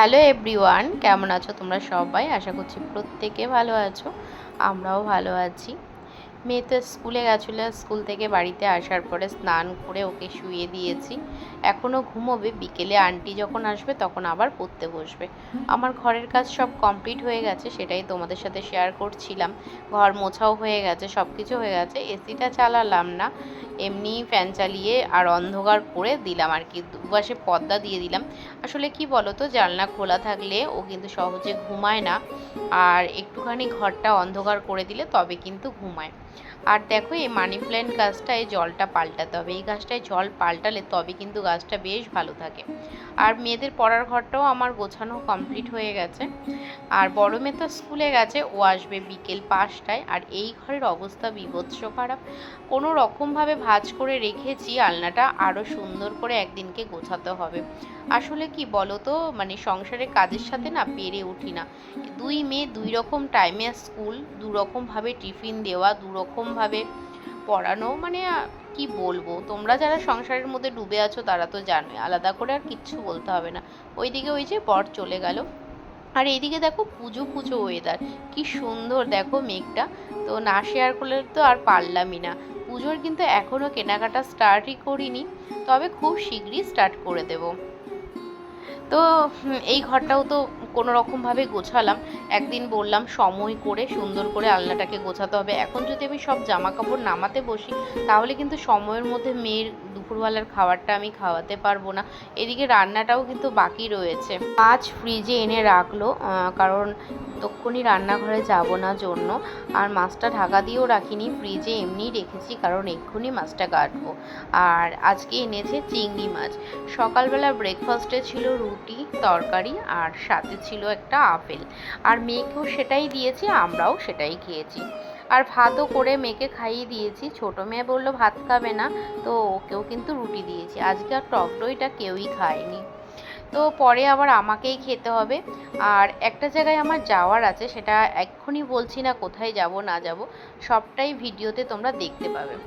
Hello everyone, কেমন আছো তোমরা সবাই? আশা করছি প্রত্যেকে ভালো আছো। আমরাও ভালো আছি। মেয়ে তো স্কুলে গেছিলো, স্কুল থেকে বাড়িতে আসার পরে স্নান করে ওকে শুইয়ে দিয়েছি। এখনও ঘুমোবে, বিকেলে আন্টি যখন আসবে তখন আবার পড়তে বসবে। আমার ঘরের কাজ সব কমপ্লিট হয়ে গেছে, সেটাই তোমাদের সাথে শেয়ার করছিলাম। ঘর মোছাও হয়ে গেছে, সব কিছু হয়ে গেছে। এসিটা চালালাম না, এমনি ফ্যান চালিয়ে আর অন্ধকার করে দিলাম আর কি, দুপাশে পর্দা দিয়ে দিলাম। আসলে কি বলো তো, জানলা খোলা থাকলে ও কিন্তু সহজে ঘুমায় না, আর একটুখানি ঘরটা অন্ধকার করে দিলে তবে কিন্তু ঘুমায়। আর দেখো, এই মানি প্ল্যান্ট গাছটায় জলটা পাল্টাতে হবে, এই গাছটায় জল পাল্টালে তবে কিন্তু গাছটা বেশ ভালো থাকে। আর মেয়েদের পড়ার ঘরটাও আমার গোছানো কমপ্লিট হয়ে গেছে। আর বড় মেয়ে তো স্কুলে গেছে, ও আসবে বিকেল 5টায়। আর এই ঘরের অবস্থা বীভৎস খারাপ, কোনো রকমভাবে ভাঁজ করে রেখেছি। আলনাটা আরও সুন্দর করে একদিনকে গোছাতে হবে। আসলে কি বলো তো, মানে সংসারের কাজের সাথে না পেরে উঠি না। দুই মেয়ে দুই রকম টাইমে স্কুল, দু রকমভাবে টিফিন দেওয়া, দু রকমভাবে পড়ানো, মানে কি বলবো, তোমরা যারা সংসারের মধ্যে ডুবে আছো তারা তো জানোই, আলাদা করে আর কিচ্ছু বলতে হবে না। ওইদিকে ওই যে বর চলে গেল, আর এইদিকে দেখো পুজো পুজো ওয়েদার, কি সুন্দর দেখো মেঘটা। তো না শেয়ার করলে তো আর পারলামই না। পুজোর কিন্তু এখনও কেনাকাটা স্টার্টই করিনি, তবে খুব শীঘ্রই স্টার্ট করে দেবো। তো এই ঘরটাও তো কোনো রকমভাবে গোছালাম। একদিন বললাম সময় করে সুন্দর করে আলনাটাকে গোছাতে হবে। এখন যদি আমি সব জামা কাপড় নামাতে বসি, তাহলে কিন্তু সময়ের মধ্যে মেয়ের দুপুরবেলার খাবারটা আমি খাওয়াতে পারবো না। এদিকে রান্নাটাও কিন্তু বাকি রয়েছে। মাছ ফ্রিজে এনে রাখলো, কারণ তক্ষুনি রান্নাঘরে যাব না জন্য। আর মাছটা ঢাকা দিয়েও রাখিনি, ফ্রিজে এমনিই রেখেছি, কারণ এক্ষুনি মাছটা কাটবো। আর আজকে এনেছে চিংড়ি মাছ। সকালবেলা ব্রেকফাস্টে ছিল রুটি তরকারি, আর সাথে ছিল একটা আপেল। আর মেয়েকেও সেটাই দিয়েছি, আমরাও সেটাই খেয়েছি। আর ভাতও করে মেয়েকে খাইয়ে দিয়েছি। ছোটো মেয়ে বললো ভাত খাবে না, তো ওকেও কিন্তু রুটি দিয়েছি। আজকে আর টক দইটা কেউই খায়নি, তো পরে আবার আমাকেই খেতে হবে। আর একটা জায়গায় আমার যাওয়ার আছে, সেটা এক্ষুনি বলছি না কোথায় যাব না যাব, সবটাই ভিডিওতে তোমরা দেখতে পাবে।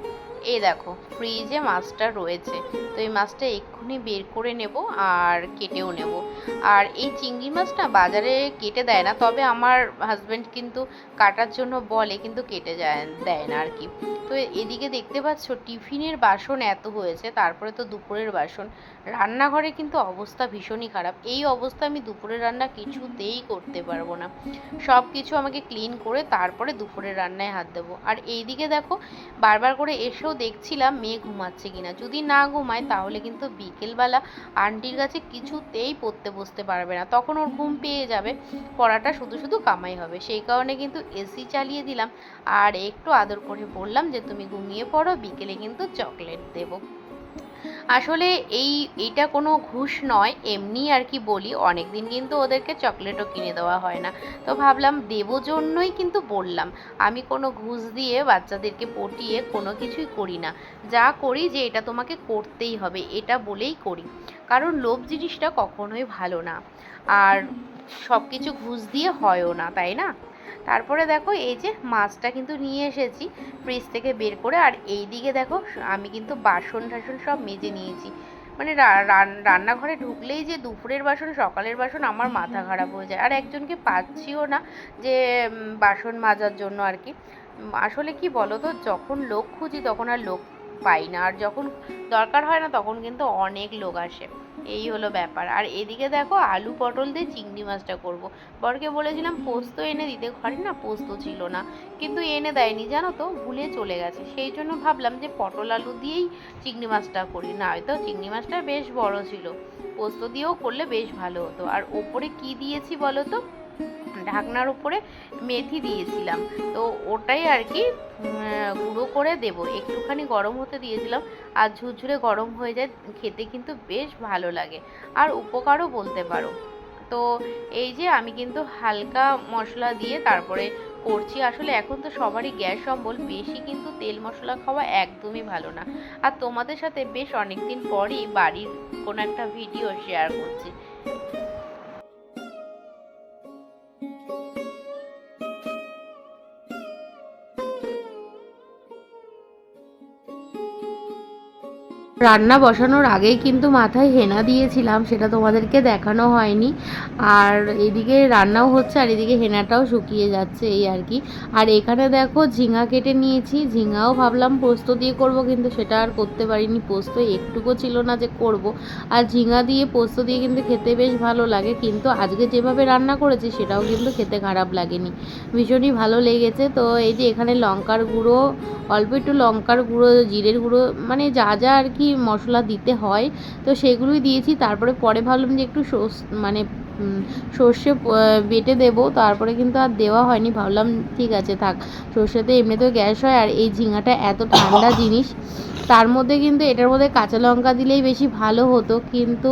এই দেখো ফ্রিজে মাছটা রয়েছে, তো এই মাছটা এক্ষুনি বের করে নেব আর কেটেও নেব। আর এই চিংড়ি মাছটা বাজারে কেটে দেয় না, তবে আমার হাজব্যান্ড কিন্তু কাটার জন্য বলে, কিন্তু কেটে দেয় না আর কি। তো এদিকে দেখতে পাচ্ছ টিফিনের বাসন এত হয়েছে, তারপরে তো দুপুরের বাসন। রান্নাঘরে কিন্তু অবস্থা ভীষণই খারাপ। এই অবস্থা আমি দুপুরের রান্না কিছুতেই করতে পারবো না। সব কিছু আমাকে ক্লিন করে তারপরে দুপুরের রান্নায় হাত দেবো। আর এইদিকে দেখো, বারবার করে এসেও দেখছিলাম মেয়ে ঘুমাচ্ছে কিনা। যদি না ঘুমায় তাহলে কিন্তু বিকেলবেলা আন্টির কাছে কিছুতেই পড়তে বসতে পারবে না, তখন ওর ঘুম পেয়ে যাবে, পড়াটা শুধু শুধু কামাই হবে। সেই কারণে কিন্তু এসি চালিয়ে দিলাম, আর একটু আদর করে বললাম যে তুমি ঘুমিয়ে পড়ো, বিকেলে কিন্তু চকলেট দেবো। আসলে এইটা কোনো ঘুষ নয়, এমনি আর কি বলি। অনেক দিন কিন্তু ওদেরকে চকলেটও কিনে দেওয়া হয় না, তো ভাবলাম দেবো জন্যই কিন্তু বললাম। আমি কোনো ঘুষ দিয়ে বাচ্চাদেরকে পটিয়ে কোনো কিছুই করি না। যা করি যে এটা তোমাকে করতেই হবে এটা বলেই করি, কারণ লোভ জিনিসটা কখনোই ভালো না। আর সব কিছু ঘুষ দিয়ে হয়ও না, তাই না? তারপরে দেখো এই যে মাছটা কিন্তু নিয়ে এসেছি ফ্রিজ থেকে বের করে। আর এই দিকে দেখো আমি কিন্তু বাসন টাসন সব মেজে নিয়েছি। মানে রান্নাঘরে ঢুকলেই যে দুপুরের বাসন সকালের বাসন, আমার মাথা খারাপ হয়ে যায়। আর একজনকে পাচ্ছিও না যে বাসন মাজার জন্য আর কি। আসলে কি বলো তো, যখন লোক খুঁজি তখন আর লোক পাই না, আর যখন দরকার হয় না তখন কিন্তু অনেক লোক আসে। এই হলো ব্যাপার। আর এদিকে দেখো আলু পটল দিয়ে চিংড়ি মাছটা করব। বরকে বলেছিলাম পোস্ত এনে দিতে, ঘরে না পোস্ত ছিল না, কিন্তু এনে দেয়নি জানো তো, ভুলে চলে গেছে। সেই জন্য ভাবলাম যে পটল আলু দিয়েই চিংড়ি মাছটা করি, না হয়তো চিংড়ি মাছটা বেশ বড় ছিল, পোস্ত দিয়েও করলে বেশ ভালো হতো। আর ওপরে কি দিয়েছি বলো তো, ঢাকনার উপরে মেথি দিয়েছিলাম, তো ওটাই আর কি গুঁড়ো করে দেব। একটুখানি গরম হতে দিয়েছিলাম, আর ঝুরঝুরে গরম হয়ে যায়, খেতে কিন্তু বেশ ভালো লাগে, আর উপকারও বলতে পারো। তো এই যে আমি কিন্তু হালকা মশলা দিয়ে তারপরে করছি। আসলে এখন তো সবারই গ্যাস অম্বল, বেশি কিন্তু তেল মশলা খাওয়া একদমই ভালো না। আর তোমাদের সাথে বেশ অনেকদিন পরই বাড়ির কোনো একটা ভিডিও শেয়ার করছি। রান্না বসানোর আগেই কিন্তু মাথায় হেনা দিয়েছিলাম, সেটা তোমাদেরকে দেখানো হয়নি। আর এদিকে রান্নাও হচ্ছে আর এদিকে হেনাটাও শুকিয়ে যাচ্ছে, এই আর কি। আর এখানে দেখো ঝিঙা কেটে নিয়েছি, ঝিঙাও ভাবলাম পোস্ত দিয়ে করব, কিন্তু সেটা আর করতে পারিনি, পোস্ত একটুকু ছিল না যে করব। আর ঝিঙা দিয়ে পোস্ত দিয়ে কিন্তু খেতে বেশ ভালো লাগে, কিন্তু আজকে যেভাবে রান্না করেছি সেটাও কিন্তু খেতে খারাপ লাগেনি, ভীষণই ভালো লেগেছে। তো এই যে এখানে লঙ্কার গুঁড়ো, অল্প একটু লঙ্কার গুঁড়ো, জিরের গুঁড়ো, মানে যা যা আর কি মশলা দিতে হয় তো সেগুলোই দিয়েছি। তারপরে পরে ভাবলাম যে একটু মানে সর্ষে বেটে দেবো, তারপরে কিন্তু আর দেওয়া হয়নি, ভাবলাম ঠিক আছে থাক, সর্ষেতে এমনিতেও গ্যাস হয়, আর এই ঝিঙাটা এত ঠান্ডা জিনিস, তার মধ্যে কিন্তু এটার মধ্যে কাঁচা লঙ্কা দিলেই বেশি ভালো হতো, কিন্তু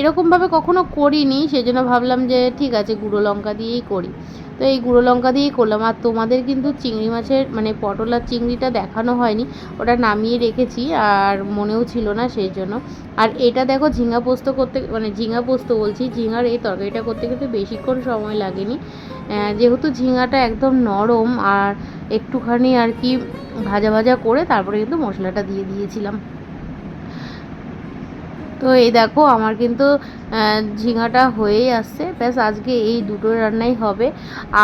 এরকমভাবে কখনো করিনি, সেজন্য ভাবলাম যে ঠিক আছে গুঁড়ো লঙ্কা দিয়েই করি। তো এই গুঁড়ো লঙ্কা দিয়েই করলাম। আর তোমাদের কিন্তু চিংড়ি মাছের মানে পটল আর চিংড়িটা দেখানো হয়নি, ওটা নামিয়ে রেখেছি আর মনেও ছিল না সেই জন্য। আর এটা দেখো ঝিঙা পোস্ত করতে, মানে ঝিঙা পোস্ত বলছি, ঝিঙার এই তরকারিটা করতে কিন্তু বেশিক্ষণ সময় লাগেনি, যেহেতু ঝিঙাটা একদম নরম, আর একটুখানি আর কি ভাজা ভাজা করে তারপরে কিন্তু মশলাটা দিয়ে দিয়েছিলাম। তো এই দেখো আমার কিন্তু ঝিঙাটা হয়েই আসছে, ব্যাস আজকে এই দুটো রান্নাই হবে।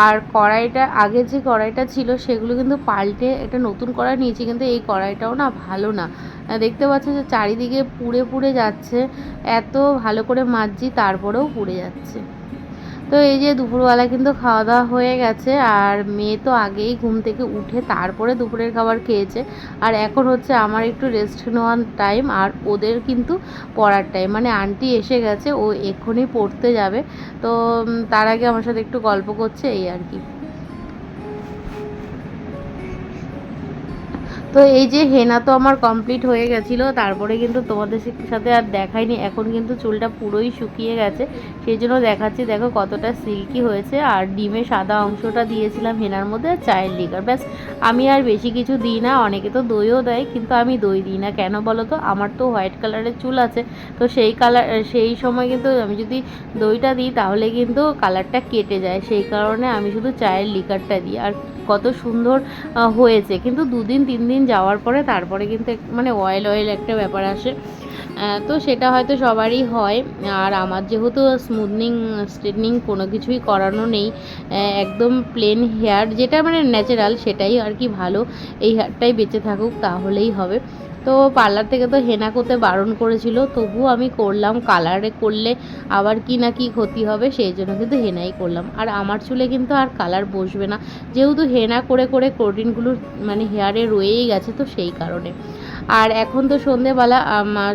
আর কড়াইটা, আগে যে কড়াইটা ছিল সেগুলো কিন্তু পাল্টে একটা নতুন কড়াই নিয়েছি, কিন্তু এই কড়াইটাও না ভালো না, দেখতে পাচ্ছ যে চারিদিকে পুড়ে পুড়ে যাচ্ছে, এত ভালো করে মাজছি তারপরেও পুড়ে যাচ্ছে। তো এই যে দুপুরবেলা কিন্তু খাওয়া দাওয়া হয়ে গেছে, আর মেয়ে তো আগেই ঘুম থেকে উঠে তারপরে দুপুরের খাবার খেয়েছে। আর এখন হচ্ছে আমার একটু রেস্ট নেওয়ার টাইম, আর ওদের কিন্তু পড়ার টাইম, মানে আন্টি এসে গেছে, ও এক্ষুনি পড়তে যাবে। তো তার আগে আমার সাথে একটু গল্প করছে, এই আর কি। তো এই যে হেনা তো আমার কমপ্লিট হয়ে গেছিলো, তারপরে কিন্তু তোমাদের সাথে আর দেখাইনি, এখন কিন্তু চুলটা পুরোই শুকিয়ে গেছে, সেই জন্য দেখাচ্ছি, দেখো কতটা সিল্কি হয়েছে। আর ডিমে সাদা অংশটা দিয়েছিলাম হেনার মধ্যে, আর চায়ের লিকার, ব্যাস। আমি আর বেশি কিছু দিই না, অনেকে তো দইও দেয়, কিন্তু আমি দই দিই না, কেন বলো তো, আমার তো হোয়াইট কালারের চুল আছে, তো সেই সময় কিন্তু আমি যদি দইটা দিই তাহলে কিন্তু কালারটা কেটে যায়, সেই কারণে আমি শুধু চায়ের লিকারটা দিই। আর কত সুন্দর হয়েছে, কিন্তু 2-3 দিন যাওয়ার পরে তারপরে কিন্তু মানে অয়েল অয়েল একটা ব্যাপার আসে, তো সেটা হয়তো সবারই হয়। আর আমার যেহেতু স্মুথনিং স্ট্রেটনিং কোনো কিছুই করানো নেই, একদম প্লেন হেয়ার, যেটা মানে ন্যাচারাল সেটাই আর কি ভালো, এই হেয়ারটাই বেঁচে থাকুক তাহলেই হবে। তো পার্লার থেকে তো হেনা করতে বারণ করেছিল, তবুও আমি করলাম, কালারে করলে আবার কি না কি ক্ষতি হবে, সেই জন্য কিন্তু হেনাই করলাম। আর আমার চুলে কিন্তু আর কালার বসবে না, যেহেতু হেনা করে করে প্রোটিনগুলো মানে হেয়ারে রয়েই গেছে, তো সেই কারণে। আর এখন তো সন্ধেবেলা,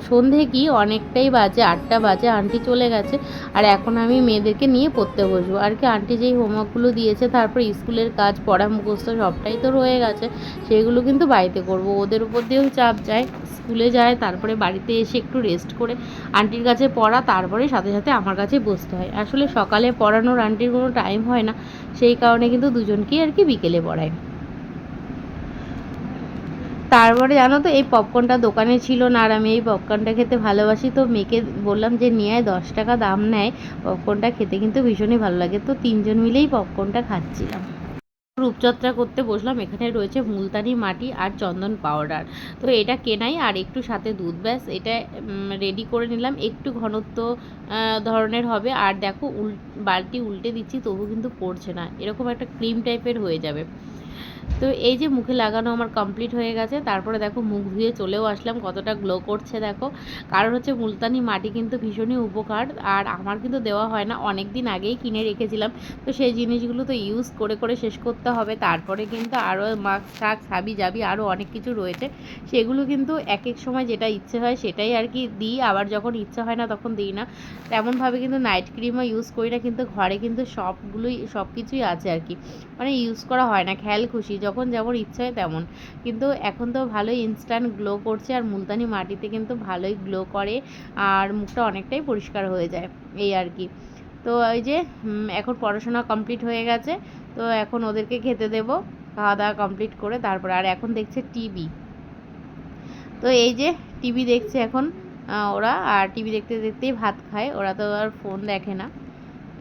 সন্ধে কি অনেকটাই বাজে, 8টা বাজে, আন্টি চলে গেছে। আর এখন আমি মেয়েদেরকে নিয়ে পড়তে বসবো আর কি, আন্টি যেই হোমওয়ার্কগুলো দিয়েছে, তারপর স্কুলের কাজ, পড়া, মুখস্থ সবটাই তো রয়ে গেছে, সেগুলো কিন্তু বাড়িতে করব, ওদের উপর দিয়েও চাপ যায়, স্কুলে যায়, তারপরে বাড়িতে এসে একটু রেস্ট করে আন্টির কাছে পড়া, তারপরে সাথে সাথে আমার কাছে বসতে হয়। আসলে সকালে পড়ানোর আন্টির কোনো টাইম হয় না, সেই কারণে কিন্তু দুজনকেই আর কি বিকেলে পড়ায়। তারপরে জানো তো এই পপকর্নটা দোকানে ছিল না, আর আমি এই পপকর্নটা খেতে ভালোবাসি, তো মেয়েকে বললাম যে নিয়ে আয়, 10 টাকা দাম নেয়, পপকর্নটা খেতে কিন্তু ভীষণই ভালো লাগে, তো 3জন মিলেই পপকর্নটা খাচ্ছিলাম। রূপচর্চা করতে বসলাম, এখানে রয়েছে মুলতানি মাটি আর চন্দন পাউডার, তো এটা কেনাই, আর একটু সাথে দুধ, ব্যাস এটা রেডি করে নিলাম, একটু ঘনত্ব ধরনের হবে। আর দেখো বালতি উল্টে দিচ্ছি তবু কিন্তু পড়ছে না, এরকম একটা ক্রিম টাইপের হয়ে যাবে। তো এই যে মুখে লাগানো আমার কমপ্লিট হয়ে গেছে, তারপরে দেখো মুখ ধুয়ে চলেও আসলাম, কতটা গ্লো করছে দেখো, কারণ হচ্ছে মুলতানি মাটি কিন্তু ভীষণই উপকার, আর আমার কিন্তু দেওয়া হয় না, অনেক দিন আগেই কিনে রেখেছিলাম, তো সেই জিনিসগুলো তো ইউজ করে করে শেষ করতে হবে, তারপরে কিন্তু আরও মাস্ক টাক্স হাবি জাবি আরও অনেক কিছু রয়েছে, সেগুলো কিন্তু এক এক সময় যেটা ইচ্ছে হয় সেটাই আর কি দিই, আবার যখন ইচ্ছে হয় না তখন দিই না, তেমনভাবে কিন্তু নাইট ক্রিমও ইউজ করি না, কিন্তু ঘরে কিন্তু সব কিছুই আছে আর কি, মানে ইউজ করা হয় না, খেয়াল খুশি যখন যেমন ইচ্ছে হয় তেমন। কিন্তু এখন তো ভালোই ইনস্ট্যান্ট গ্লো করছে, আর মুলতানি মাটিতে কিন্তু ভালোই গ্লো করে, আর মুখটা অনেকটাই পরিষ্কার হয়ে যায়, এই আর কি। তো এই যে এখন পড়াশোনা কমপ্লিট হয়ে গেছে, তো এখন ওদেরকে খেতে দেবো, খাওয়া দাওয়া কমপ্লিট করে তারপর। আর এখন দেখছে টিভি, তো এই যে টিভি দেখছে এখন ওরা, আর টিভি দেখতে দেখতেই ভাত খায়, ওরা তো আর ফোন দেখে না,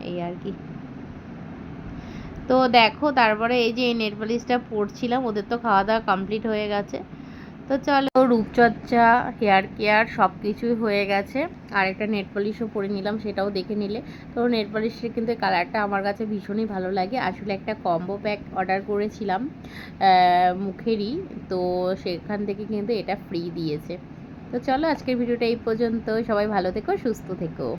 এই আর কি। তো দেখো তারপরে এই যে এই নেল পালিশটা পরছিলাম, ওদের তো খাওয়া দাওয়া কমপ্লিট হয়ে গেছে, তো চলো, রূপচর্চা, হেয়ার কেয়ার সব কিছুই হয়ে গেছে। আর একটা নেট পলিশও পরে নিলাম, সেটাও দেখে নিলে। তো নেট পলিশের কিন্তু কালারটা আমার কাছে ভীষণই ভালো লাগে। আসলে একটা কম্বো প্যাক অর্ডার করেছিলাম মুখেরই, তো সেখান থেকে কিন্তু এটা ফ্রি দিয়েছে। তো চলো, আজকের ভিডিওটা এই পর্যন্ত। সবাই ভালো থেকো, সুস্থ থেকো।